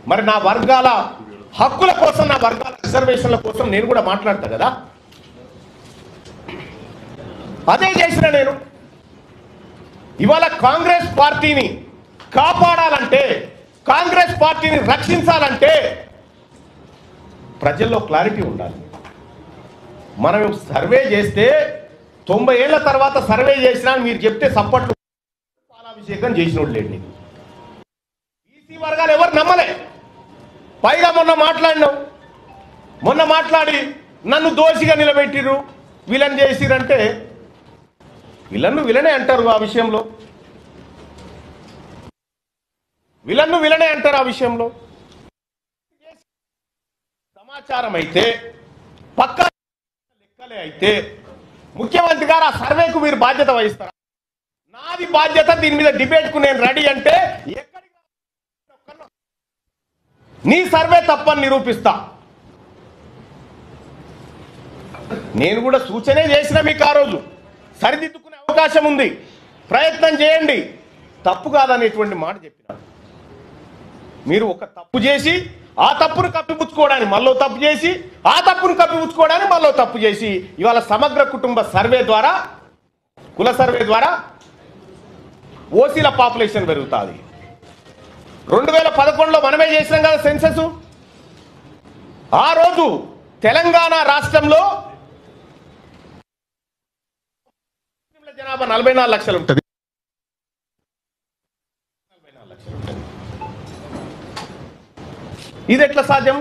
మరి నా వర్గాల హక్కుల కోసం, నా వర్గాల రిజర్వేషన్ల కోసం నేను కూడా మాట్లాడతా కదా. అదే చేసిన నేను. ఇవాళ కాంగ్రెస్ పార్టీని కాపాడాలంటే, కాంగ్రెస్ పార్టీని రక్షించాలంటే ప్రజల్లో క్లారిటీ ఉండాలి. మనం సర్వే చేస్తే 90 ఏళ్ల తర్వాత సర్వే చేసినా మీరు చెప్తే సప్పట్లు పాలాభిషేకం చేసినోడు లేడు. నీకు బీసీ వర్గాలు ఎవరు నమ్మలే. పైగా మొన్న మాట్లాడి నన్ను దోషిగా నిలబెట్టిరు, విలన్ చేసిరంటే విలనే అంటారు. ఆ విషయంలో విలనే అంటారు. ఆ విషయంలో సమాచారం అయితే, పక్కా లెక్కలే అయితే ముఖ్యమంత్రి గారు ఆ సర్వేకు మీరు బాధ్యత వహిస్తారా? నాది బాధ్యత, దీని మీద డిబేట్కు నేను రెడీ అంటే నీ సర్వే తప్పని నిరూపిస్తా. నేను కూడా సూచనే చేసిన మీకు ఆ రోజు సరిదిద్దుకునే అవకాశం ఉంది, ప్రయత్నం చేయండి, తప్పు కాదనేటువంటి మాట చెప్పిన. మీరు ఒక తప్పు చేసి ఆ తప్పును కప్పిపుచ్చుకోవడానికి మళ్ళీ తప్పు చేసి, ఆ తప్పును కప్పిపుచ్చుకోవడానికి మళ్ళీ తప్పు చేసి, ఇవాళ సమగ్ర కుటుంబ సర్వే ద్వారా, కుల సర్వే ద్వారా ఓసీల పాపులేషన్ పెరుగుతుంది. 2011లో మనమే చేసినాం కదా సెన్సస్. ఆ రోజు తెలంగాణ రాష్ట్రంలో జనాభా 44 లక్షలు ఉంటుంది. 44 లక్షలు ఉంటుంది. ఇది ఎట్లా సాధ్యం?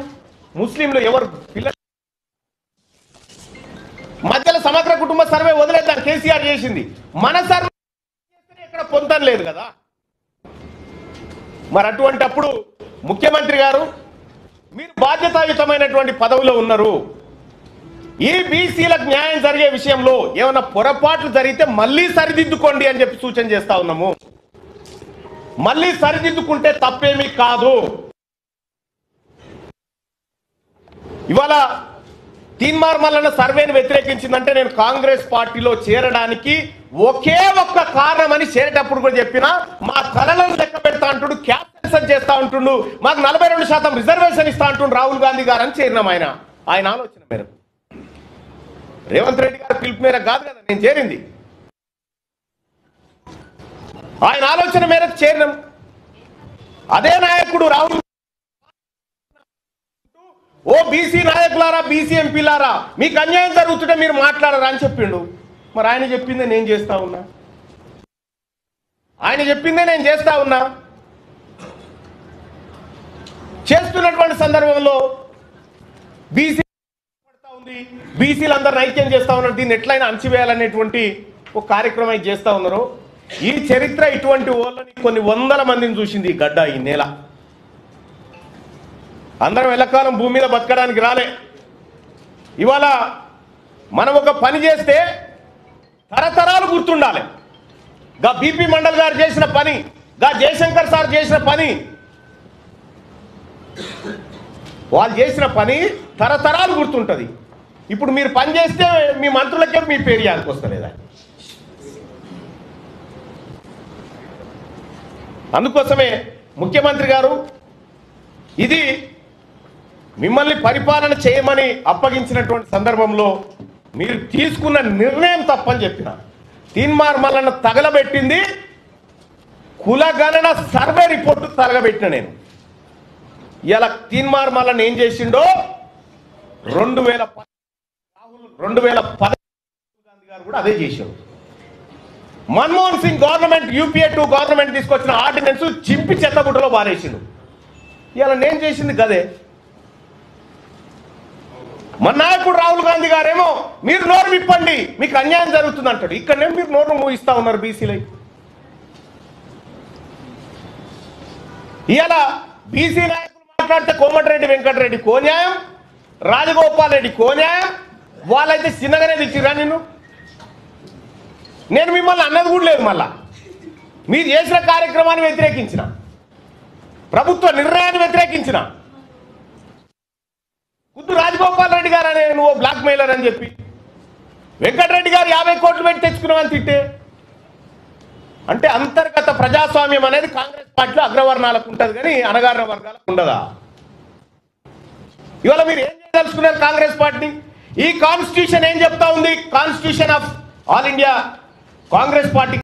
ముస్లింలు ఎవరు పిల్లలు మధ్యలో సమగ్ర కుటుంబ సర్వే వదిలేద్దాం, కేసీఆర్ చేసింది. మన సర్వే ఎక్కడ పొందడం లేదు కదా. మరి అటువంటి అప్పుడు ముఖ్యమంత్రి గారు, మీరు బాధ్యతాయుతమైనటువంటి పదవిలో ఉన్నారు, ఈ బీసీలకు న్యాయం జరిగే విషయంలో ఏమైనా పొరపాట్లు జరిగితే మళ్ళీ సరిదిద్దుకోండి అని చెప్పి సూచన చేస్తా ఉన్నాము. మళ్ళీ సరిదిద్దుకుంటే తప్పేమీ కాదు. ఇవాళ తీన్మార్ మల్లన్న సర్వేని వ్యతిరేకించిందంటే నేను కాంగ్రెస్ పార్టీలో చేరడానికి ఒకే ఒక్క కారణం అని చేరేటప్పుడు కూడా చెప్పిన. మా కళలను లెక్క పెడతా అంటుండు, క్యాప్టెన్సన్ చేస్తా ఉంటుండు, మాకు 42% రిజర్వేషన్ ఇస్తా అంటుండు రాహుల్ గాంధీ గారు అని చేరినాం. ఆయన ఆలోచన మేరకు, రేవంత్ రెడ్డి గారి పిలుపు మేరకు కాదు కదా నేను చేరింది, ఆయన ఆలోచన మేరకు చేరినాం. అదే నాయకుడు రాహుల్, ఓ బీసీ నాయకులారా, బీసీ ఎంపీలారా, మీకు అన్యాయం జరుగుతుంటే మీరు మాట్లాడరా అని చెప్పిండు. మరి ఆయన చెప్పిందే నేను చేస్తా ఉన్నా, ఆయన చెప్పిందే నేను చేస్తా ఉన్నా. చేస్తున్నటువంటి సందర్భంలో బీసీ పడతా ఉంది, బీసీలందరూ ఐక్యం చేస్తా ఉన్నారు, దీన్ని ఎట్లయినా అణచివేయాలనేటువంటి ఒక కార్యక్రమం చేస్తా ఉన్నారు. ఈ చరిత్ర ఇటువంటి వాళ్ళని కొన్ని వందల మందిని చూసింది ఈ గడ్డ, ఈ నేల. అందరం ఎల్లకాలం భూమి మీద బతకడానికి రాలే. ఇవాళ మనం ఒక పని చేస్తే తరతరాలు గుర్తుండాలి. గా బీపీ మండల్ గారు చేసిన పని, గా జయశంకర్ సార్ చేసిన పని, వాళ్ళు చేసిన పని తరతరాలు గుర్తుంటుంది. ఇప్పుడు మీరు పని చేస్తే మీ మంత్రులకే మీ పేరు యాదకి వస్తలేదా? అందుకోసమే ముఖ్యమంత్రి గారు ఇది మిమ్మల్ని పరిపాలన చేయమని అప్పగించినటువంటి సందర్భంలో మీరు తీసుకున్న నిర్ణయం తప్పని చెప్పిన. తీన్మార్ మల్లన్న తగలబెట్టింది కులగణన సర్వే రిపోర్టు తగలబెట్టిన నేను. ఇలా తీన్మార్ మల్లన్న ఏం చేసిండో 2010 గాంధీ గారు కూడా అదే చేశారు. Manmohan Singh government UPA 2 government తీసుకొచ్చిన ఆర్డినెన్స్ చింపి చెత్తగుట్టలో బారేసిండు. ఇలా నేను చేసింది గదే. మన నాయకుడు రాహుల్ గాంధీ గారేమో మీరు నోరు విప్పండి, మీకు అన్యాయం జరుగుతుంది అంటాడు. ఇక్కడనే మీరు నోరు మూయిస్తా ఉన్నారు బీసీలై. ఇవాళ బీసీ నాయకులు మాట్లాడితే కోమటిరెడ్డి వెంకటరెడ్డి కో న్యాయం, రాజగోపాల్ రెడ్డి కో న్యాయం, వాళ్ళైతే చిన్నగానే తెచ్చిరా నిన్ను. నేను మిమ్మల్ని అన్నది కూడా లేదు. మళ్ళా మీరు చేసిన కార్యక్రమాన్ని వ్యతిరేకించిన, ప్రభుత్వ నిర్ణయాన్ని వ్యతిరేకించిన. కుద్దు రాజగోపాల్ రెడ్డి గారు అనే నువ్వు బ్లాక్ మెయిలర్ అని చెప్పి, వెంకటరెడ్డి గారు 50 కోట్లు పెట్టి తెచ్చుకున్నావని తిట్టే, అంటే అంతర్గత ప్రజాస్వామ్యం అనేది కాంగ్రెస్ పార్టీలో అగ్రవర్ణాలకు ఉంటుంది కానీ అణగారిన వర్గాలకు ఉండదా? ఇవాళ మీరు ఏం చేయదలుచుకున్నారు కాంగ్రెస్ పార్టీ? ఈ కాన్స్టిట్యూషన్ ఏం చెప్తా ఉంది? Constitution of all India Congress party